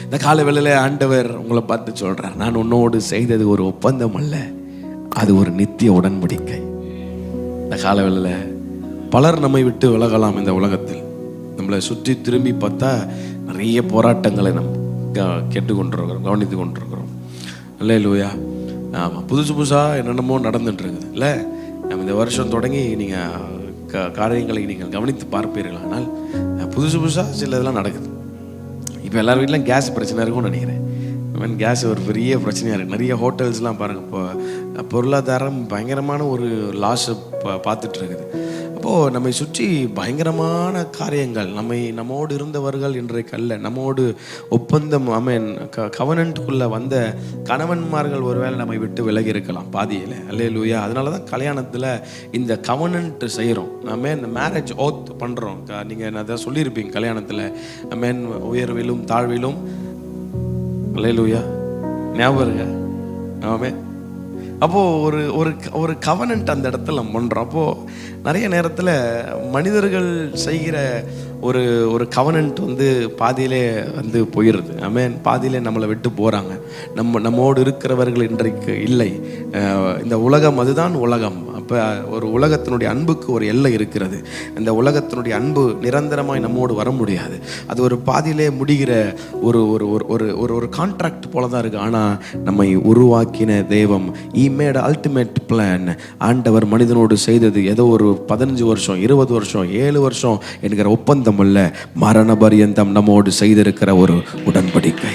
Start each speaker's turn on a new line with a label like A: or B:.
A: இந்த காலை வேளையில ஆண்டவர் உங்களை பார்த்து சொல்றார், நான் உன்னோடு செய்தது ஒரு ஒப்பந்தம் அல்ல, அது ஒரு நித்திய உடன்படிக்கை. இந்த காலை வேளையில பலர் நம்மை விட்டு விலகலாம். இந்த உலகத்தில் நம்மளை சுற்றி திரும்பி பார்த்தா நிறைய போராட்டங்களை நம்ம கேட்டுக்கொண்டிருக்கிறோம், கவனித்து கொண்டிருக்கிறோம். அல்லேலூயா. ஆமாம், புதுசாக என்னென்னமோ நடந்துட்டு இருக்குது இல்லை. நம்ம இந்த வருஷம் தொடங்கி நீங்கள் காரியங்களை நீங்கள் கவனித்து பார்ப்பீர்கள். ஆனால் புதுசாக சில இதெல்லாம் நடக்குது. இப்போ எல்லார் வீட்டிலும் கேஸ் பிரச்சனை இருக்கும்னு நினைக்கிறேன். கேஸ் ஒரு பெரிய பிரச்சனையாக இருக்குது. நிறைய ஹோட்டல்ஸ்லாம் பாருங்கள், இப்போ பொருளாதாரம் பயங்கரமான ஒரு லாஸை பார்த்துட்டு இருக்குது. அப்போது நம்மை சுற்றி பயங்கரமான காரியங்கள், நம்மோடு இருந்தவர்கள் இன்றைக்கு அல்ல, நம்மோடு ஒப்பந்தம் கவனன்ட்டுக்குள்ளே வந்த கணவன்மார்கள் ஒருவேளை நம்மை விட்டு விலகி இருக்கலாம் பாதியில். அல்லேலூயா. அதனால தான் கல்யாணத்தில் இந்த கவனன்ட் செய்கிறோம். இந்த மேரேஜ் ஓத் பண்ணுறோம். நீங்கள் அதை சொல்லியிருப்பீங்க கல்யாணத்தில், உயர்விலும் தாழ்விலும். அல்லேலூயா. ஞாபகம் இருங்க. ஆமென். அப்போது ஒரு ஒரு ஒரு கவனன்ட் அந்த இடத்துல நம்ம பண்ணுறோம். அப்போது நிறைய நேரத்தில் மனிதர்கள் செய்கிற ஒரு ஒரு கவனன்ட் பாதியிலே போயிடுது. பாதியிலே நம்மளை விட்டு போகிறாங்க. நம்மோடு இருக்கிறவர்கள் இன்றைக்கு இல்லை. இந்த உலகம் அதுதான் உலகம். அப்போ ஒரு உலகத்தினுடைய அன்புக்கு ஒரு எல்லை இருக்கிறது. இந்த உலகத்தினுடைய அன்பு நிரந்தரமாய் நம்மோடு வர முடியாது. அது ஒரு பாதியிலே முடிகிற ஒரு ஒரு ஒரு ஒரு ஒரு கான்ட்ராக்ட் போல தான் இருக்குது. ஆனால் நம்மை உருவாக்கின தெய்வம், He made ultimate plan. ஆண்டவர் மனிதனோடு செய்தது ஏதோ ஒரு 15 வருஷம் 20 வருஷம் 7 வருஷம் என்கிற ஒப்பந்தம் அல்ல, மரண பரியந்தம் நம்மோடு செய்திருக்கிற ஒரு உடன்படிக்கை.